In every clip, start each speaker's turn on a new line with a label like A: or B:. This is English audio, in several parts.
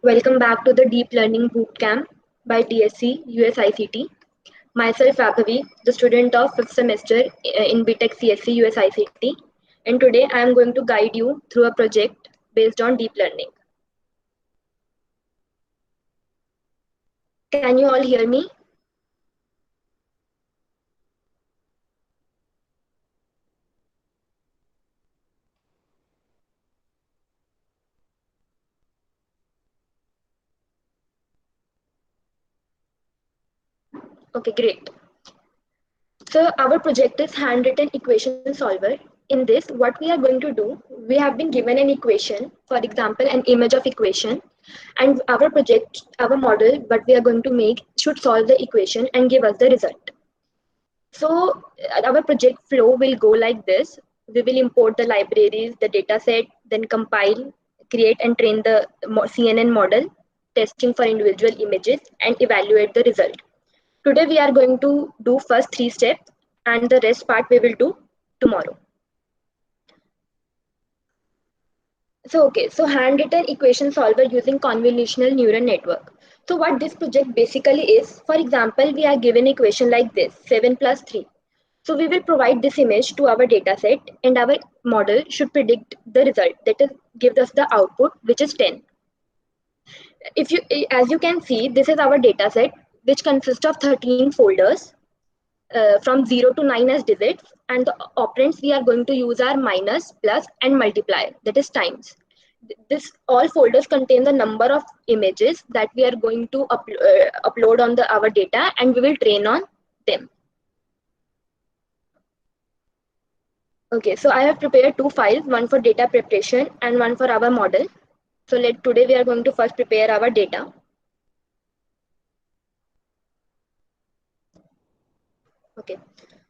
A: Welcome back to the Deep Learning Bootcamp by TSC USICT. Myself Vaibhavi, the student of 5th semester in BTech CSC USICT, and today I am going to guide you through a project based on deep learning. Can you all hear me? Okay, great. So our project is handwritten equation solver. In this, what we are going to do, we have been given an equation, for example, an image of equation, and our project, our model, what we are going to make should solve the equation and give us the result. So our project flow will go like this. We will import the libraries, the data set, then compile, create and train the CNN model, testing for individual images and evaluate the result. Today we are going to do first 3 steps and the rest part we will do tomorrow. So handwritten equation solver using convolutional neural network. So what this project basically is, for example, we are given equation like this, 7 plus 3. So we will provide this image to our data set and our model should predict the result, that is gives us the output which is 10. If you, as you can see, this is our data set which consists of 13 folders from 0 to 9 as digits, and the operands we are going to use are minus, plus and multiply, that is times. This all folders contain the number of images that we are going to upload on our data and we will train on them. Okay, so I have prepared 2 files, one for data preparation and one for our model. So today we are going to first prepare our data. Okay,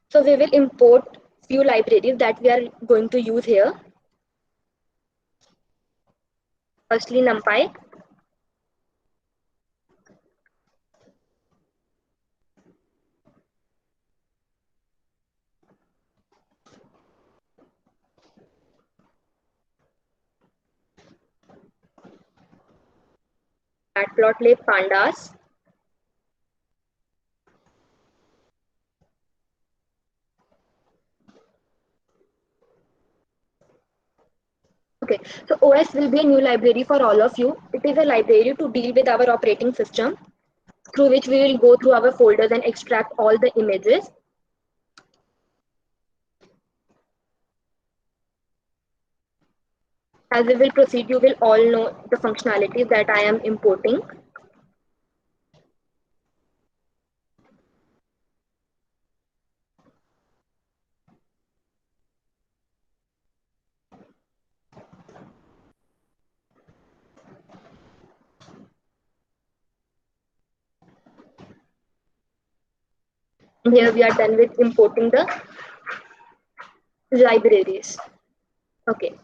A: so we will import few libraries that we are going to use here. Firstly, NumPy. Matplotlib pandas. Okay, so OS will be a new library for all of you. It is a library to deal with our operating system, through which we will go through our folders and extract all the images. As we will proceed, you will all know the functionalities that I am importing. And here we are done with importing the libraries. Okay.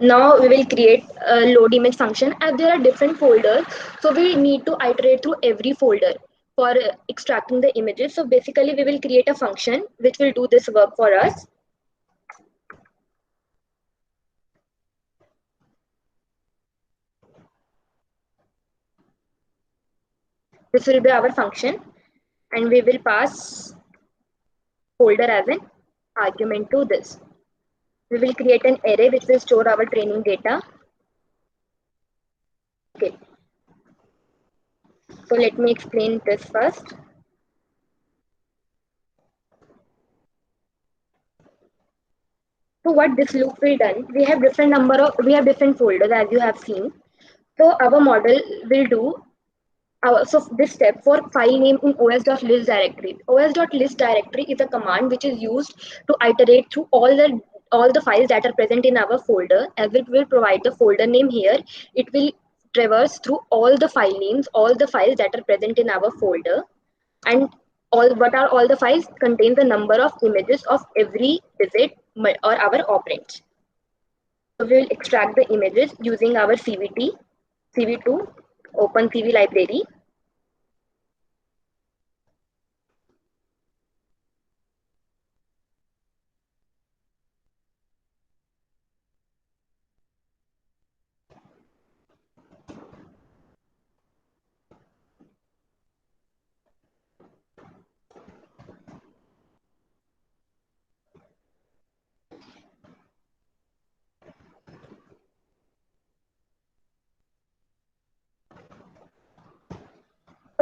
A: Now we will create a load image function, as there are different folders, so we need to iterate through every folder for extracting the images. So basically we will create a function which will do this work for us. This will be our function and we will pass folder as an argument to this. We will create an array which will store our training data. Okay, so let me explain this first. So what this loop will done, we have different folders as you have seen. So our model will do so this step for file name in os.list directory. Os.list directory is a command which is used to iterate through all the files that are present in our folder. As it will provide the folder name here, it will traverse through all the file names, all the files that are present in our folder, and all the files contain the number of images of every visit or our operand. So we will extract the images using our CV2 OpenCV library.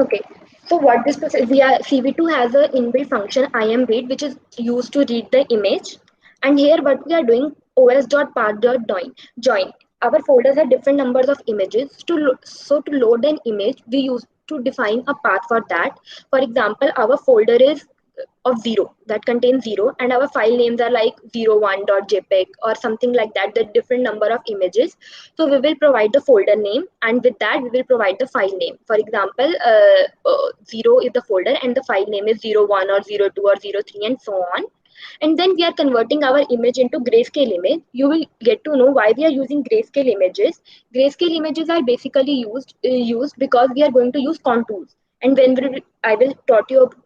A: Okay, so what this process, we are CV2 has a inbuilt function imRead which is used to read the image, and here what we are doing os.path.join. Our folders have different numbers of images. So to load an image, we use to define a path for that. For example, our folder is of 0 that contains 0, and our file names are like 01.jpg or something like that, the different number of images. So we will provide the folder name, and with that we will provide the file name. For example, 0 is the folder and the file name is 01 or 02 or 03 and so on. And then we are converting our image into grayscale image. You will get to know why we are using grayscale images. Grayscale images are basically used because we are going to use contours. And when I will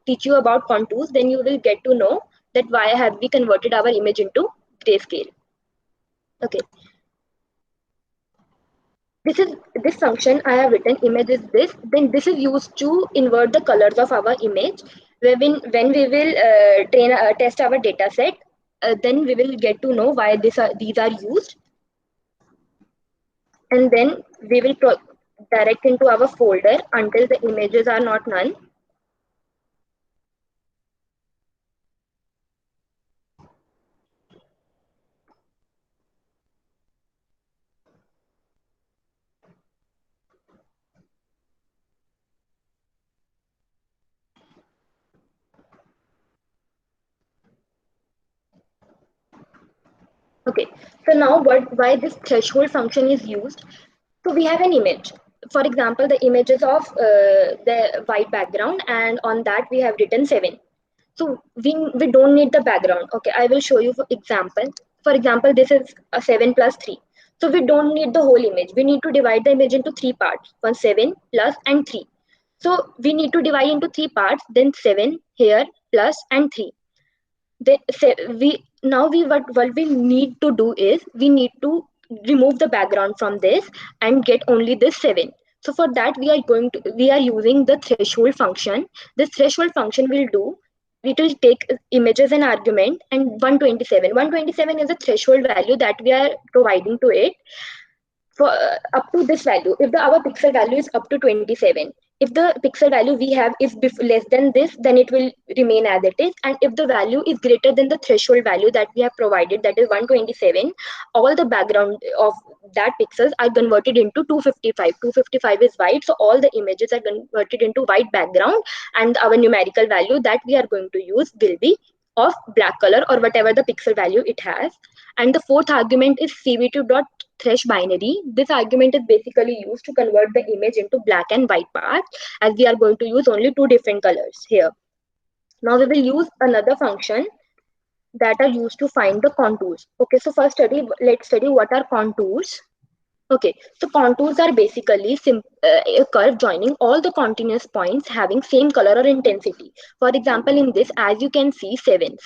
A: teach you about contours, then you will get to know that why have we converted our image into grayscale. Okay, this function I have written image is this. Then this is used to invert the colors of our image. When we will test our data set, then we will get to know why these are used, and then we will direct into our folder until the images are not none. Okay, so now why this threshold function is used? So we have an image. For example, the image is of the white background, and on that we have written 7. So we don't need the background. Okay, I will show you for example. For example, this is a 7 plus 3. So we don't need the whole image. We need to divide the image into 3 parts. One 7 plus and 3. So we need to divide into 3 parts. Then 7 here plus and 3. They say what we need to do is we need to remove the background from this and get only this 7. So for that we are using the threshold function. This threshold function will do, it will take images and argument, and 127 is the threshold value that we are providing to it for up to this value. If our pixel value is up to 27, if the pixel value we have is less than this, then it will remain as it is. And if the value is greater than the threshold value that we have provided, that is 127, all the background of that pixels are converted into 255. 255 is white, so all the images are converted into white background, and our numerical value that we are going to use will be of black color or whatever the pixel value it has. And the fourth argument is cv2.thresh binary. This argument is basically used to convert the image into black and white parts, as we are going to use only two different colors here. Now we will use another function that are used to find the contours. Okay, so let's study what are contours. Okay, so contours are basically a curve joining all the continuous points having same color or intensity. For example, in this, as you can see, 7.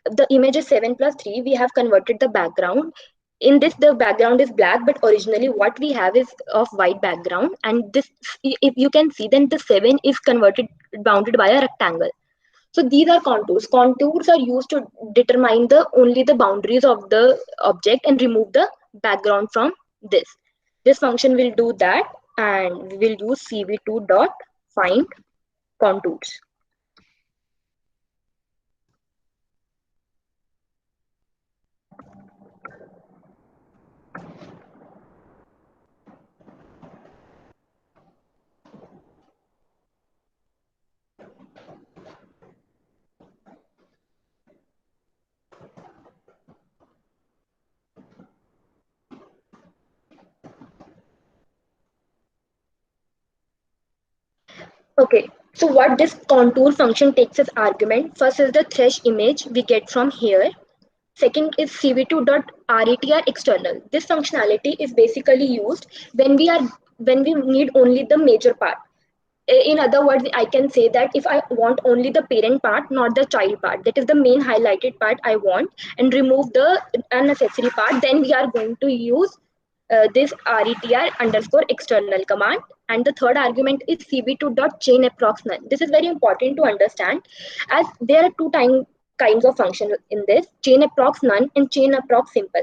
A: The image is 7 plus 3. We have converted the background. In this, the background is black, but originally what we have is of white background. And this, if you can see, then the 7 is bounded by a rectangle. So these are contours. Contours are used to determine only the boundaries of the object and remove the background from this. This function will do that, and we will use cv2 dot find contours. Okay, so what this contour function takes as argument, first is the thresh image we get from here. Second is cv2.retr external. This functionality is basically used when we need only the major part. In other words, I can say that if I want only the parent part, not the child part, that is the main highlighted part I want, and remove the unnecessary part, then we are going to use this retr underscore external command. And the third argument is cv2.chainApprox none. This is very important to understand, as there are kinds of functions in this: chain approx none and chain approx simple.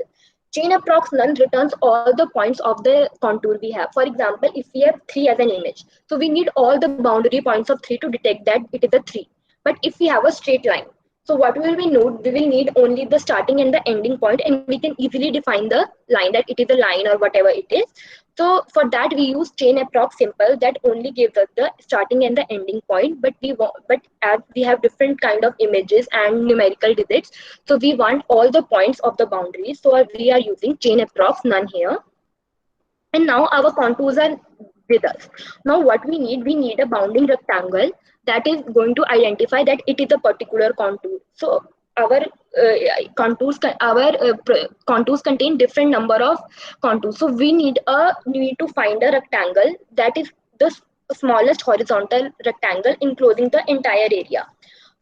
A: Chain approx none returns all the points of the contour we have. For example, if we have 3 as an image, so we need all the boundary points of 3 to detect that it is a 3. But if we have a straight line, so what will we need? We will need only the starting and the ending point, and we can easily define the line that it is a line or whatever it is. So for that we use chain approx simple that only gives us the starting and the ending point. But as we have different kind of images and numerical digits, so we want all the points of the boundaries. So we are using chain approx none here. And now our contours are with us. Now what we need a bounding rectangle that is going to identify that it is a particular contour. So our contours contain different number of contours. So we need to find a rectangle that is the smallest horizontal rectangle enclosing the entire area.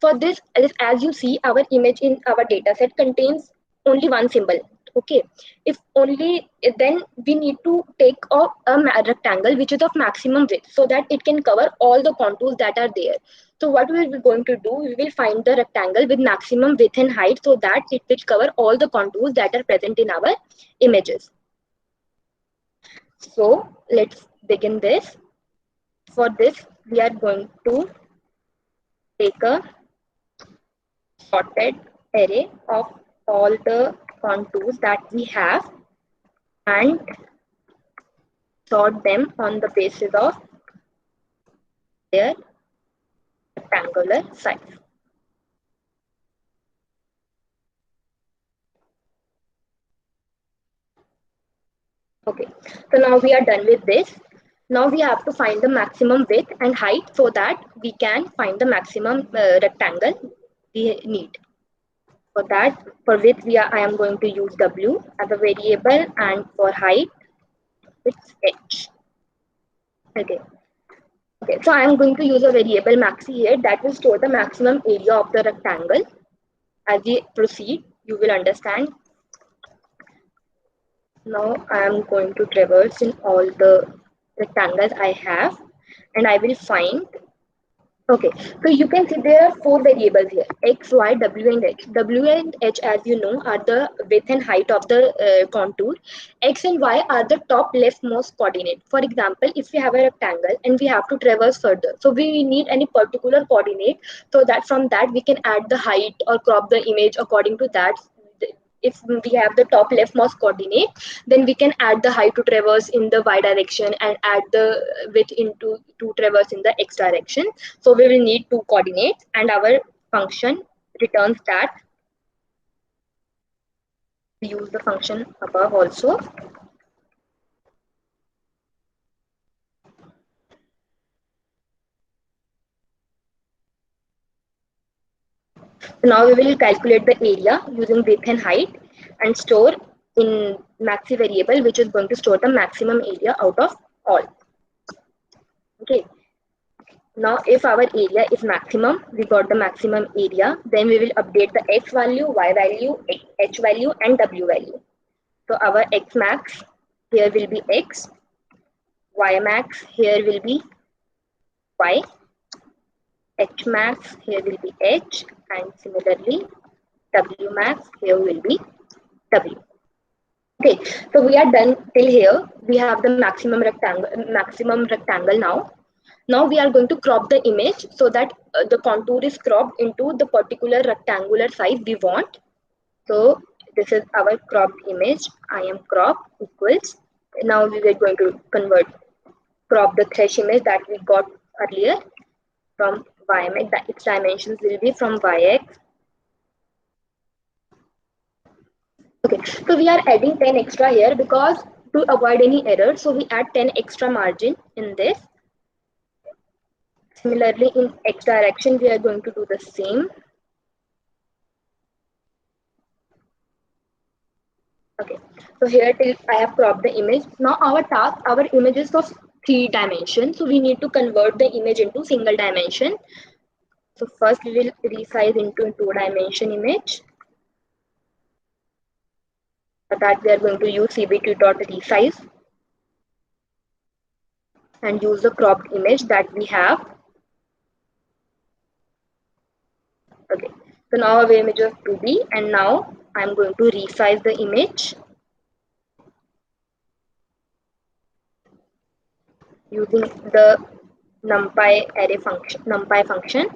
A: For this, as you see, our image in our data set contains only one symbol. Okay, if only then we need to take a rectangle which is of maximum width so that it can cover all the contours that are there. So what we will be going to do, we will find the rectangle with maximum width and height so that it will cover all the contours that are present in our images. So let's begin this. For this, we are going to take a sorted array of all the contours that we have and sort them on the basis of their rectangular size. Okay, so now we are done with this. Now we have to find the maximum width and height so that we can find the maximum rectangle we need. For that, for width, I am going to use W as a variable, and for height, it's H. Okay. Okay, so I am going to use a variable maxi here that will store the maximum area of the rectangle. As we proceed, you will understand. Now I am going to traverse in all the rectangles I have, and I will find. Okay, so you can see there are four variables here: x, y, w, and h. W and h, as you know, are the width and height of the contour. X and y are the top leftmost coordinate. For example, if we have a rectangle and we have to traverse further, so we need any particular coordinate so that from that we can add the height or crop the image according to that. If we have the top leftmost coordinate, then we can add the height to traverse in the y direction and add the width into to traverse in the x direction. So we will need two coordinates, and our function returns that. We use the function above also. So now we will calculate the area using width and height and store in maxi variable, which is going to store the maximum area out of all. Okay. Now, if our area is maximum, we got the maximum area, then we will update the x value, y value, h value, and w value. So our x max here will be x, y max here will be y, h max here will be h, and similarly w max here will be w. Okay, so we are done till here. We have the maximum rectangle now. Now we are going to crop the image so that the contour is cropped into the particular rectangular size we want. So this is our cropped image. I am crop equals. Now we are going to crop the thresh image that we got earlier from YMX. That its dimensions will be from YX. Okay, so we are adding 10 extra here because to avoid any error. So we add 10 extra margin in this. Similarly, in x direction, we are going to do the same. Okay, so here till I have cropped the image. Now our image is of 3 dimensions. So we need to convert the image into single dimension. So first we will resize into a 2-dimension image. For that we are going to use cbt.resize and use the cropped image that we have. Okay, so now our image is 2D, and now I'm going to resize the image using the numpy function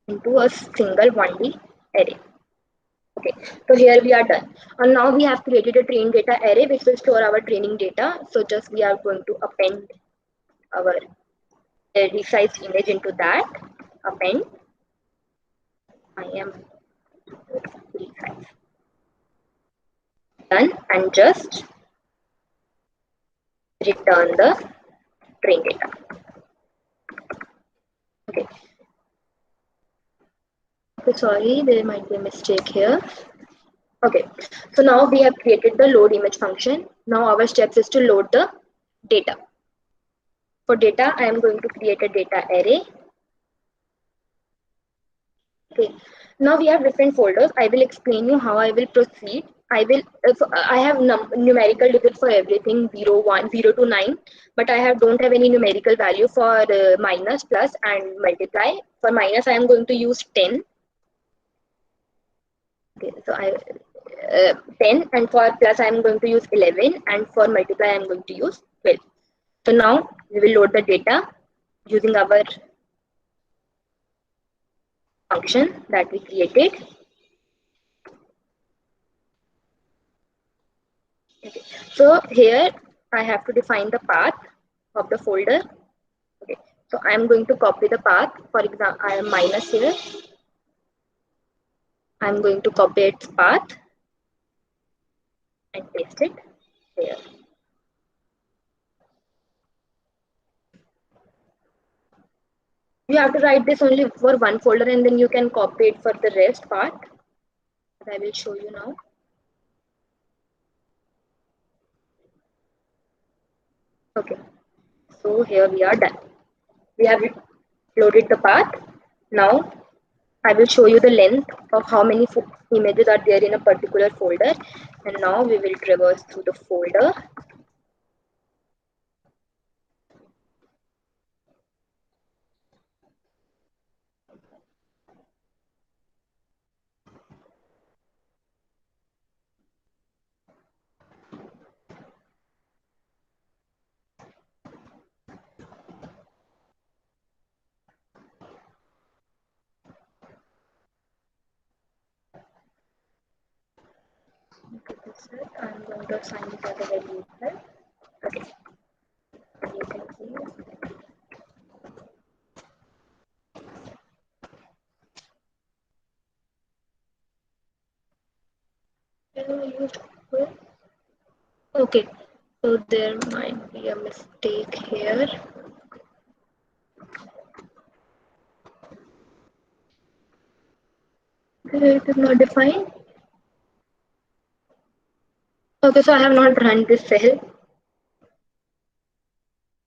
A: into a single 1D array. Okay, so here we are done. And now we have created a trained data array which will store our training data. So just we are going to append our resized image into that. Append. I am resize. Done, and just return the trained data. Okay. So sorry, there might be a mistake here. Okay, so now we have created the load image function. Now our steps is to load the data. For data, I am going to create a data array. Okay, now we have different folders. I will explain you how I will proceed. I have numerical digits for everything 0, 1, 0 to 9, but I don't have any numerical value for minus, plus, and multiply. For minus, I am going to use 10. Okay, so 10, and for plus, I am going to use 11, and for multiply, I am going to use 12. So now we will load the data using our function that we created. Okay. So here I have to define the path of the folder. Okay. So I am going to copy the path. For example, I am minus here. I am going to copy its path and paste it here. You have to write this only for one folder and then you can copy it for the rest part. I will show you now. Okay. So here we are done. We have loaded the path. Now I will show you the length of how many images are there in a particular folder. And now we will traverse through the folder. Okay, this is, I'm going to assign this as a variable. Okay, you can see. Okay, so there might be a mistake here. Okay, it is not defined. Okay, so I have not run this cell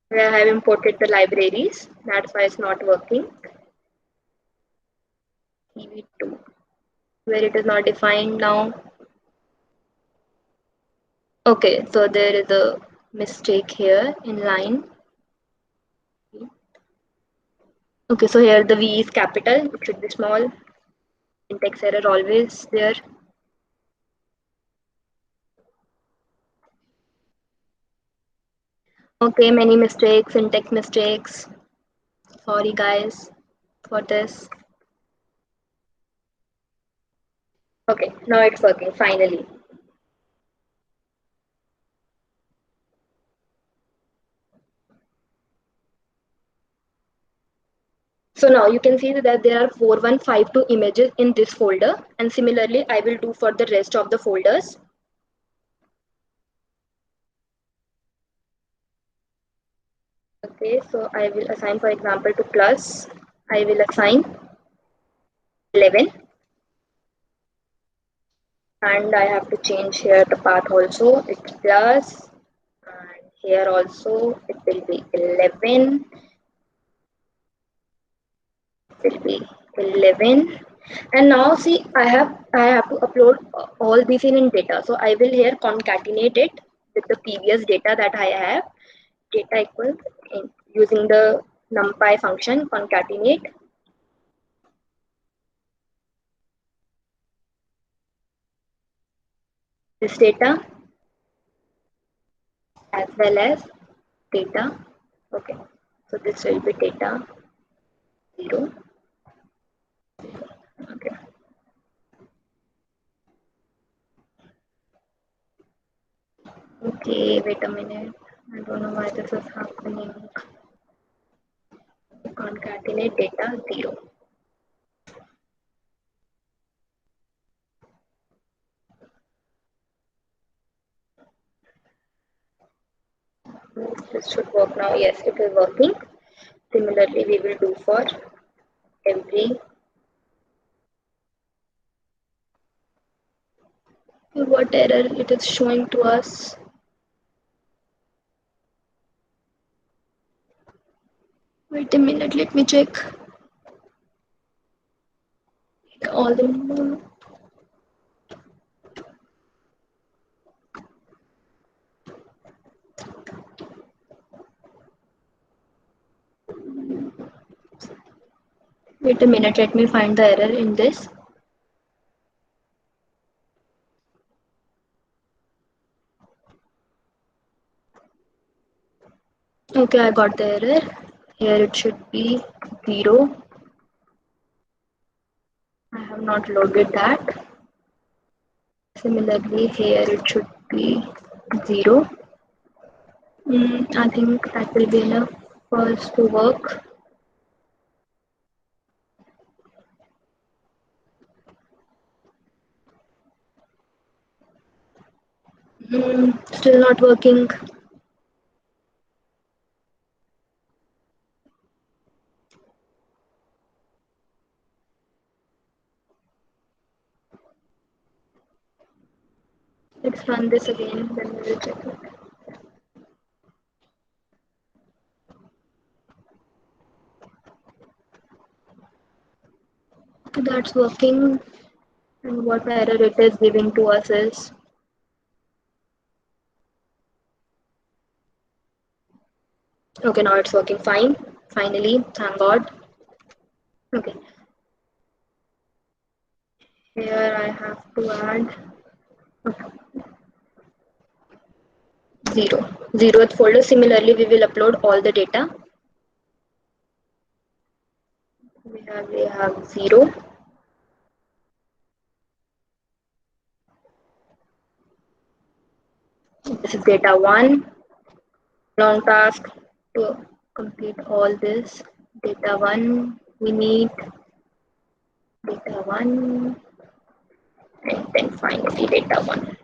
A: where I have imported the libraries. That's why it's not working. CV2, where it is not defined now. Okay, so there is a mistake here in line. Okay, so here the V is capital, it should be small. Syntax error always there. Okay, many mistakes, syntax mistakes. Sorry guys for this. Okay, now it's working finally. So now you can see that there are 4152 images in this folder, and similarly I will do for the rest of the folders. Okay, so I will assign, for example, to plus, I will assign 11. And I have to change here the path also, it's plus, and here also it will be 11. It will be 11. And now see, I have to upload all these in data. So I will here concatenate it with the previous data that I have. Data equals using the numpy function concatenate. this data as well as data. Okay, so this will be data 0. Okay. Okay, wait a minute. I don't know why this is happening. Concatenate data 0. This should work now. Yes, it is working. Similarly, we will do for every. What error it is showing to us? Wait a minute, let me check all the. Wait a minute, let me find the error in this. Okay, I got the error. Here it should be 0. I have not loaded that. Similarly, here it should be 0. I think that will be enough for us to work. Still not working. Let's run this again, then we will check it. That's working. And what error it is giving to us is okay, now it's working fine. Finally, thank God. Okay, here I have to add okay, 0. 0th folder. Similarly, we will upload all the data. We have 0. This is data 1. Long task to complete all this. Data 1, we need data 1 and then finally data 1.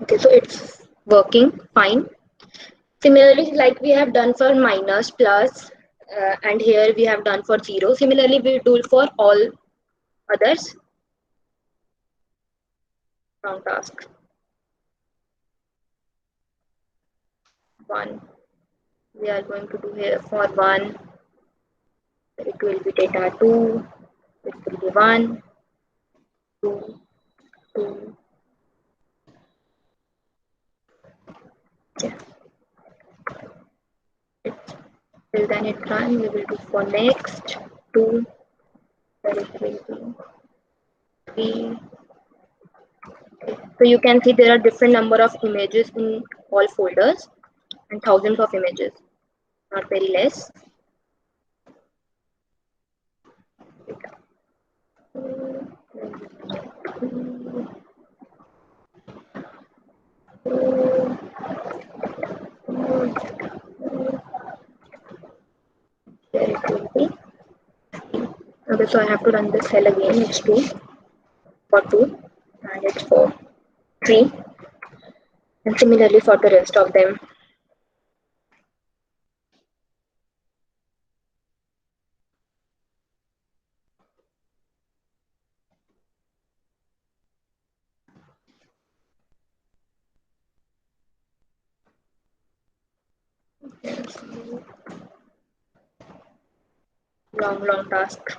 A: Okay, so it's working fine. Similarly, like we have done for minus, plus, and here we have done for 0. Similarly, we do for all others. Wrong task. 1. We are going to do here for 1. It will be data 2. It will be 1, 2, 2. Yeah. Till then it run, we will do for next 2. Then it will be 3. Okay. So you can see there are different number of images in all folders and thousands of images, not very less. There it will be. Okay, so I have to run this cell again. It's 2 for 2 and it's for 3. And similarly for the rest of them. Long task.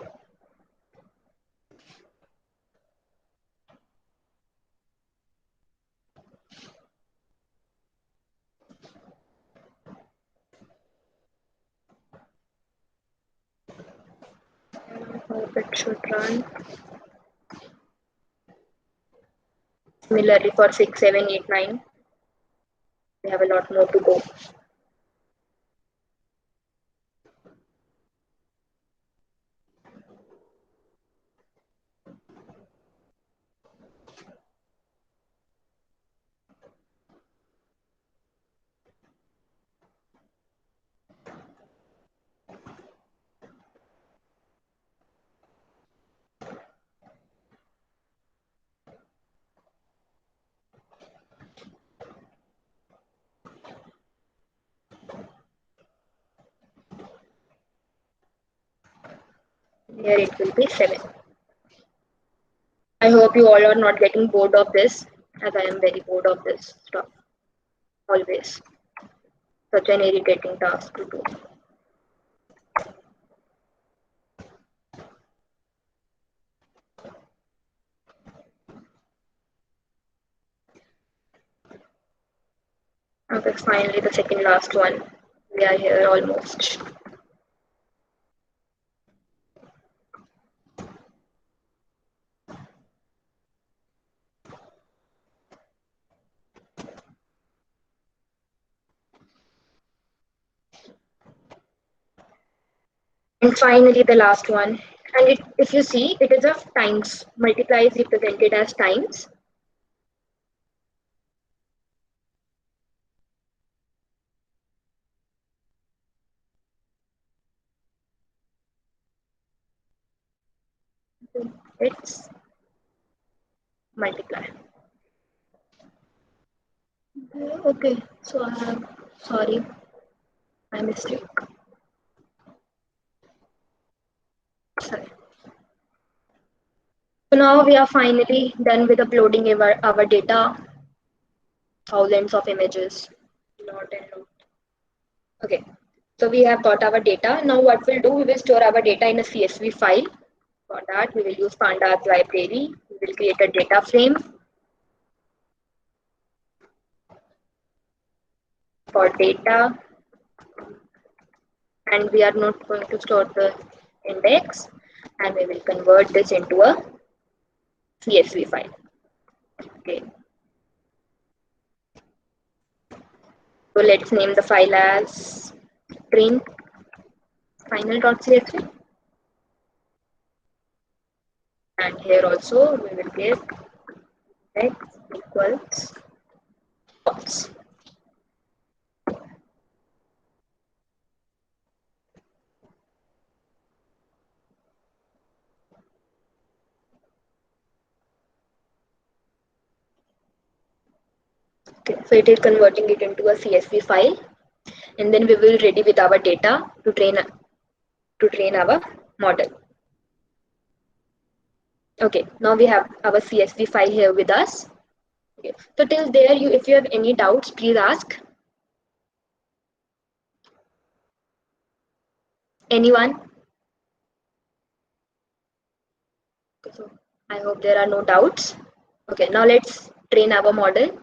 A: Hope it should run. Similarly for 6, 7, 8, 9, we have a lot more to go. Here it will be 7. I hope you all are not getting bored of this, as I am very bored of this stuff. Always. Such an irritating task to do. Okay, finally the second last one. We are here almost. And finally the last one. And if you see, it is of times. Multiply is represented as times. It's multiply. Okay, so I have, sorry, my mistake. Sorry. So now we are finally done with uploading our data, thousands of images, lot and lot. Okay, so we have got our data. Now what we'll do, we will store our data in a CSV file. For that, we will use pandas library. We will create a data frame for data, and we are not going to store the index, and we will convert this into a CSV file. Okay. So let's name the file as train final.csv, and here also we will give x equals false. Okay, so it is converting it into a CSV file, and then we will ready with our data to train our model. Okay, now we have our CSV file here with us. Okay, so till there, if you have any doubts, please ask. Anyone? Okay, so I hope there are no doubts. Okay, now let's train our model.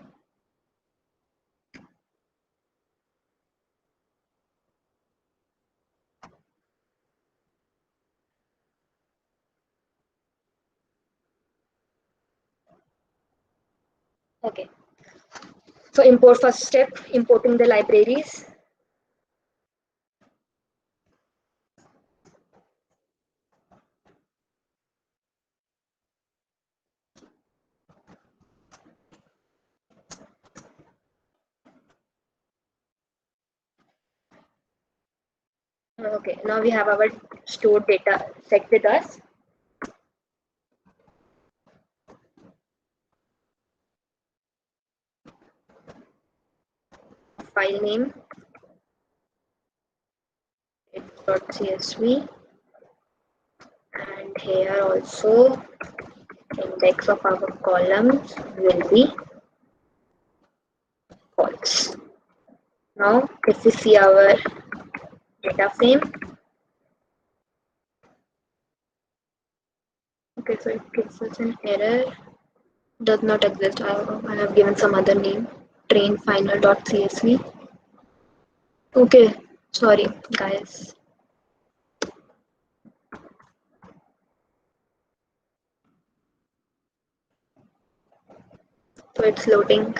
A: Okay, so first step, importing the libraries. Okay, now we have our stored data set with us. File name, .csv, and here also index of our columns will be false. Now, if we see our data frame, okay, so it gives us an error. Does not exist. I have given some other name. Train final.csv. Okay, sorry guys. So it's loading.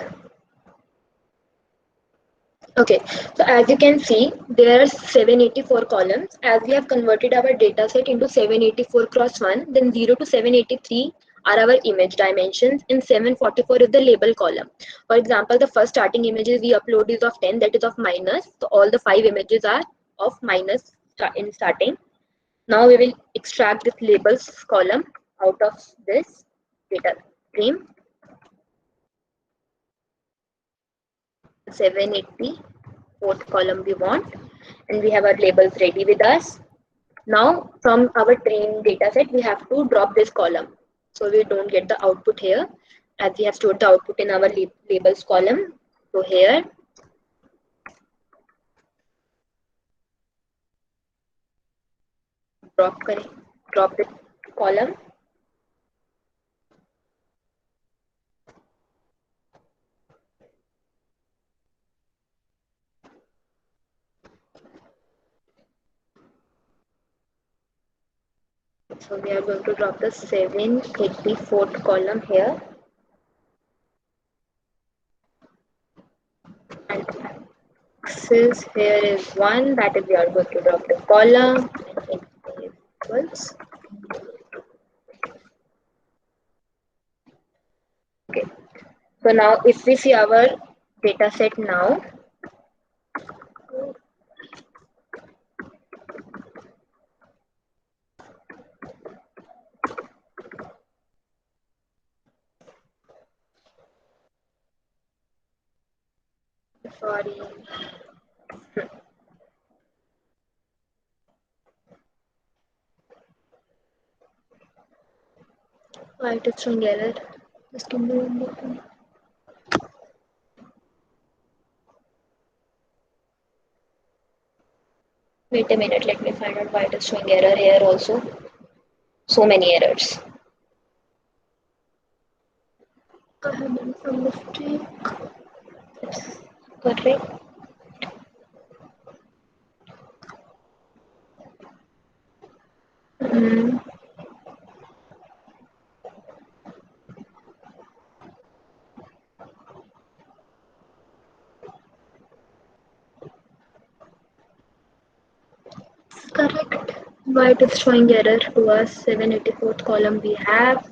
A: Okay, so as you can see, there are 784 columns. As we have converted our data set into 784 cross 1, then 0 to 783 are our image dimensions, and 744 is the label column. For example, the first starting images we upload is of 10, that is of minus. So all the 5 images are of minus in starting. Now we will extract this labels column out of this data frame. 780 fourth column we want, and we have our labels ready with us. Now from our trained data set we have to drop this column, so we don't get the output here, as we have stored the output in our labels column. So here drop the column. So we are going to drop the 784th column here, and axis here is 1, that is we are going to drop the column and it equals. Okay, so now if we see our data set now, sorry, why it is showing error. Just give me one moment. Wait a minute, let me find out why it is showing error here also. So many errors. I have done some mistake. It's correct. Mm, correct. Why it is showing error to us? 784th column we have.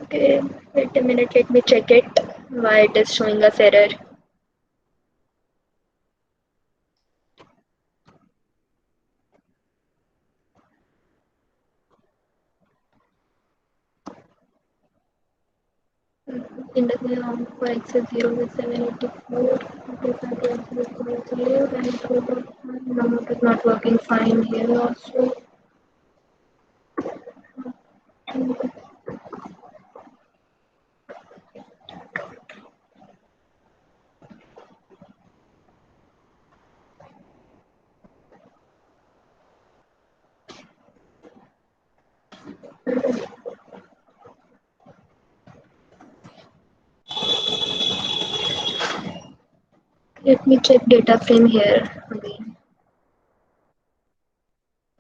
A: Okay, wait a minute, let me check it. Why it is showing us error. Index for x is 0 with 784. No, it is not working fine here also. Let me check data frame here again.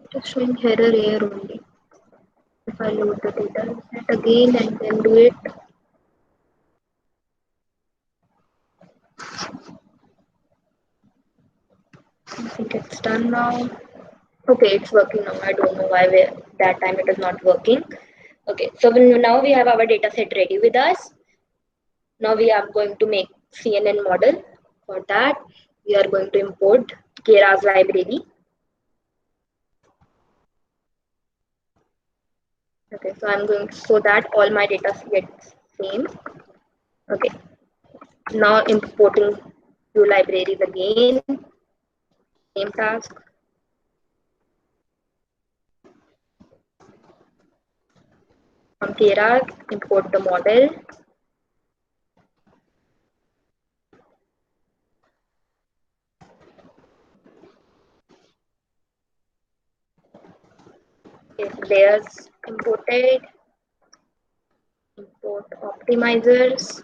A: It is showing error here only. If I load the data set again and then do it, I think it's done now. Okay, it's working now. I don't know why that time it is not working. Okay, so now we have our data set ready with us. Now we are going to make CNN model. For that, we are going to import Keras library. Okay, so I'm going so that all my data gets same. Okay, now importing two libraries again. Same task. From Keras, import the model. Okay, layers imported. Import optimizers.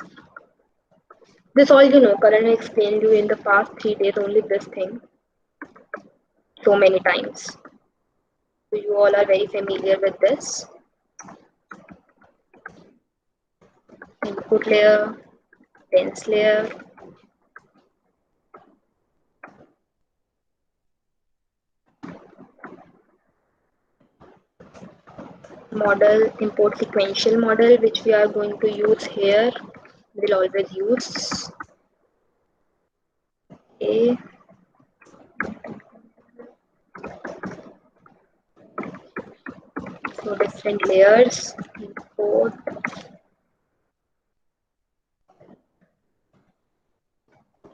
A: This all you know, Karan explained you in the past 3 days only this thing so many times. So you all are very familiar with this. Input layer, dense layer, model, import sequential model, which we are going to use here. We'll always use. Okay. So different layers, import,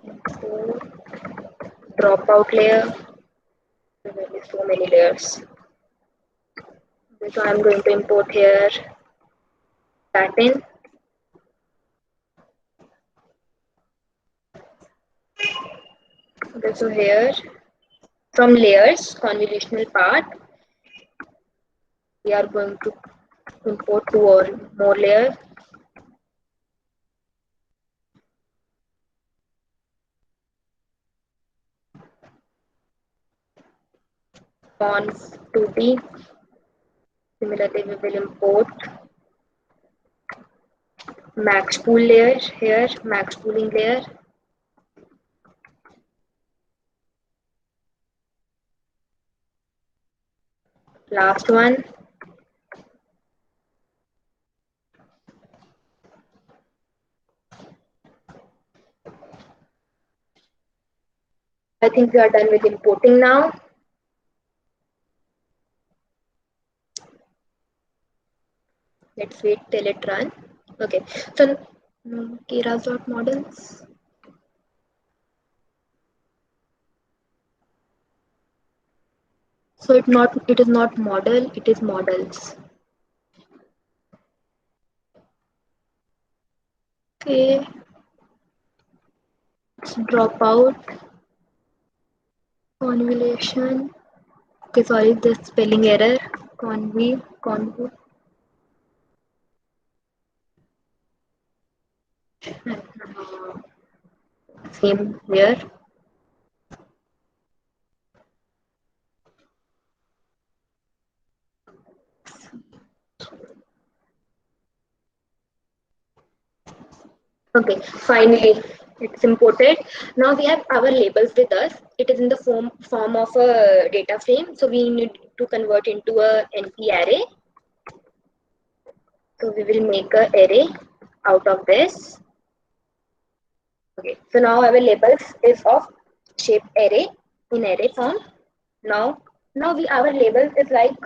A: import, dropout layer. There will be so many layers. So I'm going to import here pattern. Okay, so here from layers, convolutional part, we are going to import two or more layers. Conv 2D. Similarly, we will import max pool layer here, max pooling layer. Last one. I think we are done with importing now. Let's wait till it runs. Okay, so keras.models. So it is not model, it is models. Okay, let's drop out convolution. Okay, sorry, the spelling error. Conv. Same here. Okay, finally it's imported. Now we have our labels with us. It is in the form of a data frame. So we need to convert into a NP array. So we will make a array out of this. Okay, so now our labels is of shape array in array form. Now, our labels is like,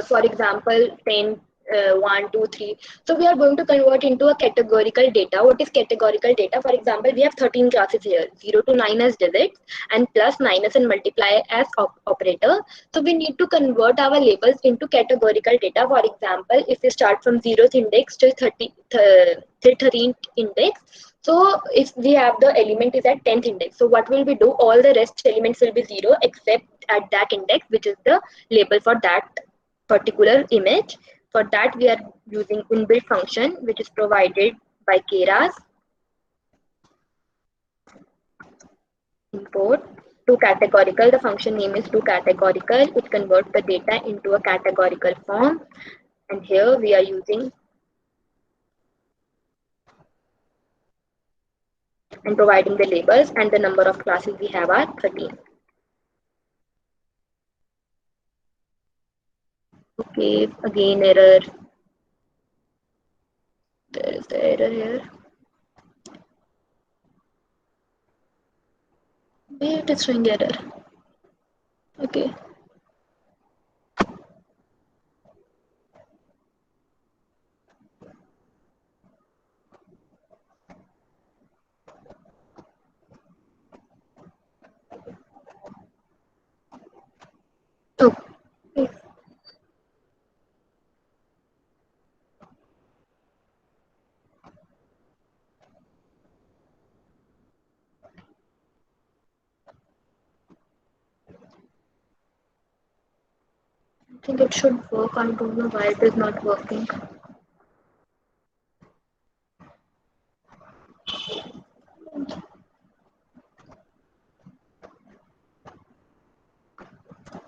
A: for example, 10, 1, 2, 3. So we are going to convert into a categorical data. What is categorical data? For example, we have 13 classes here, 0 to 9 as digits, and plus, minus, and multiply as operator. So we need to convert our labels into categorical data. For example, if we start from 0th index to 13th index, so if we have the element is at 10th index, so what will we do? All the rest elements will be 0 except at that index, which is the label for that particular image. For that, we are using inbuilt function, which is provided by Keras. Import to categorical. The function name is to categorical. It converts the data into a categorical form. And here we are using and providing the labels, and the number of classes we have are 13. Okay, again error. There is the error here. Where it is showing error. Okay. Okay. I think it should work. I don't know why it is not working.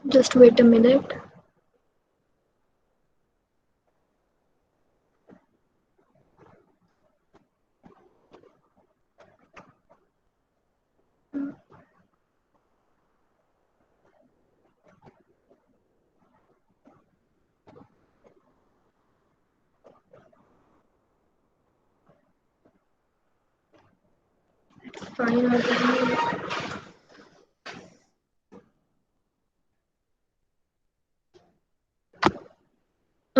A: Just wait a minute. Okay,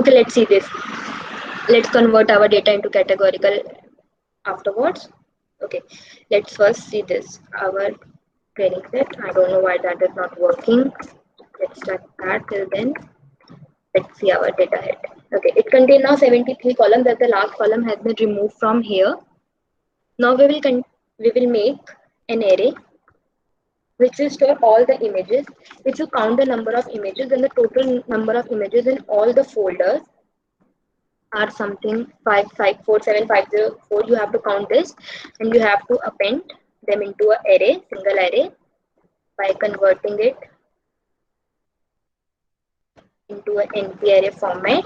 A: let's see this. Let's convert our data into categorical afterwards. Okay, let's first see this. Our training set. I don't know why that is not working. Let's start that till then. Let's see our data head. Okay, it contains now 73 columns as the last column has been removed from here. Now we will make an array which will store all the images. If you count the number of images, then the total number of images in all the folders are something 5547504. You have to count this and you have to append them into an array, single array, by converting it into an NP array format.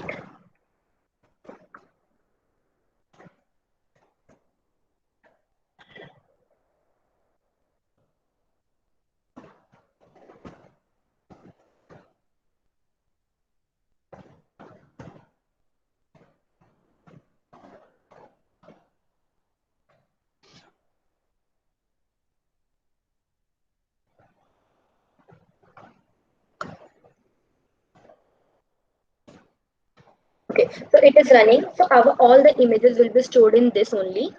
A: Okay, so it is running. So all the images will be stored in this only.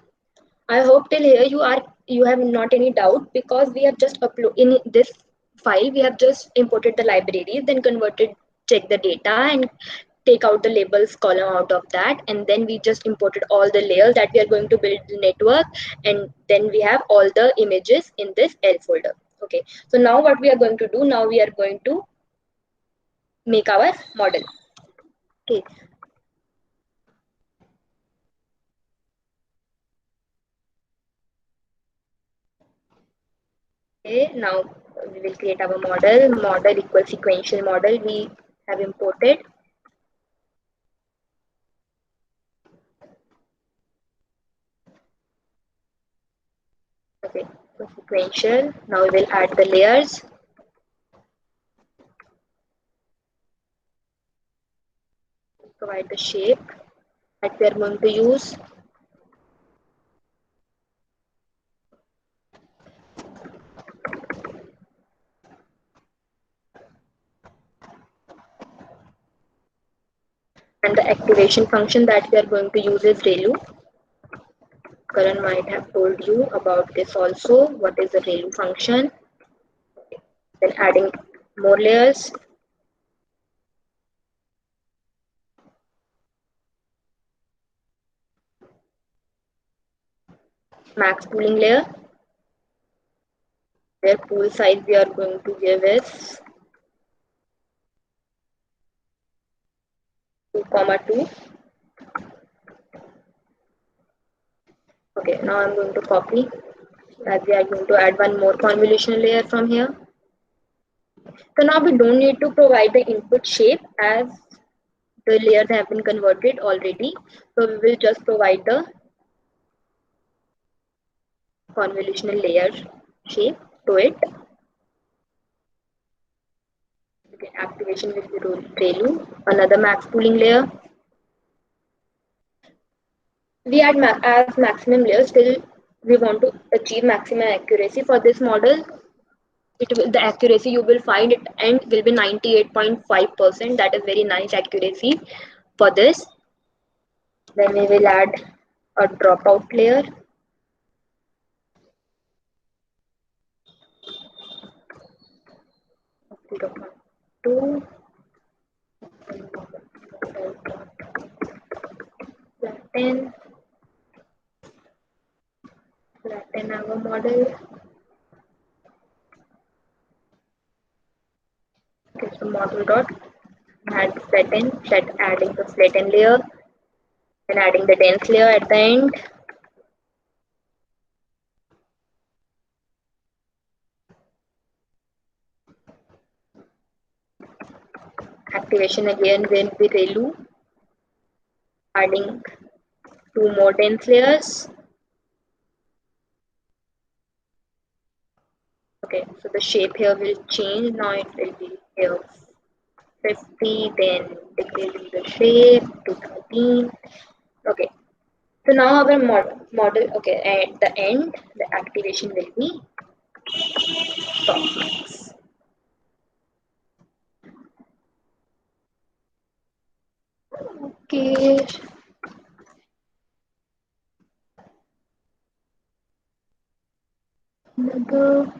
A: I hope till here you have not any doubt, because we have just upload in this file. We have just imported the libraries, then converted, check the data, and take out the labels column out of that, and then we just imported all the layers that we are going to build the network, and then we have all the images in this L folder. Okay, so now what we are going to do? Now we are going to make our model. Okay. Okay, now we will create our model. Model equals sequential model we have imported. Okay, so sequential. Now we will add the layers. Provide the shape that we are going to use. And the activation function that we are going to use is ReLU. Karan might have told you about this also. What is the ReLU function? Then adding more layers. Max pooling layer. Their pool size we are going to give is 2,2. Okay, now I'm going to copy, as we are going to add one more convolution layer from here. So now we don't need to provide the input shape, as the layers have been converted already. So we will just provide the convolutional layer shape to it. Okay, activation will be ReLU. Another max pooling layer. We add as maximum layers till we want to achieve maximum accuracy for this model. The accuracy you will find at end will be 98.5%. That is very nice accuracy for this. Then we will add a dropout layer. Two. Flatten our model. Okay, so model dot add flatten, adding the flatten layer and adding the dense layer at the end. Activation again will be ReLU, adding two more dense layers. Okay, so the shape here will change. Now it will be here 50, then decreasing the shape to 13. Okay, So now our model, okay, at the end, the activation will be softmax. Okay, another,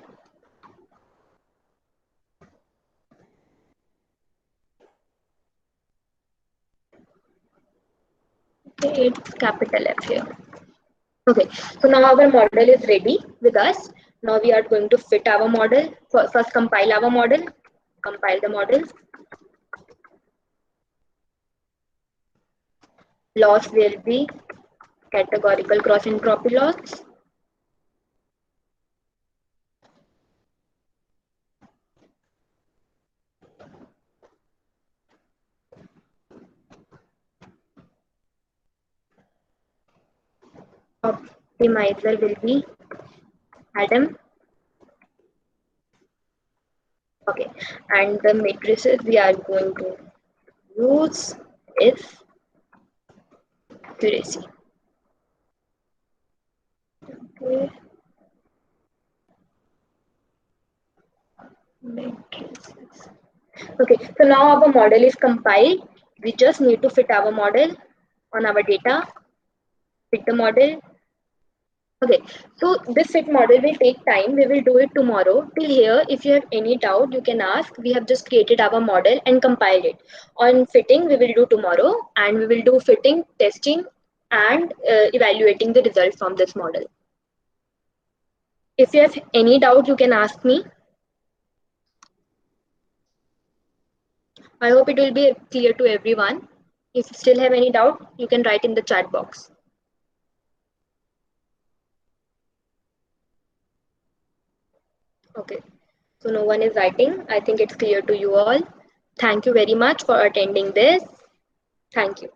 A: okay, it's capital F here. Okay, so now our model is ready with us. Now we are going to fit our model. First compile our model, compile the model. Loss will be categorical cross entropy loss. Optimizer will be Adam. Okay, and the matrices we are going to use is accuracy. Okay, matrices. Okay, so now our model is compiled. We just need to fit our model on our data, fit the model. Okay, so this fit model will take time. We will do it tomorrow. Till here, if you have any doubt, you can ask. We have just created our model and compiled it. On fitting, we will do tomorrow, and we will do fitting, testing, and evaluating the results from this model. If you have any doubt, you can ask me. I hope it will be clear to everyone. If you still have any doubt, you can write in the chat box. Okay, so no one is writing. I think it's clear to you all. Thank you very much for attending this. Thank you.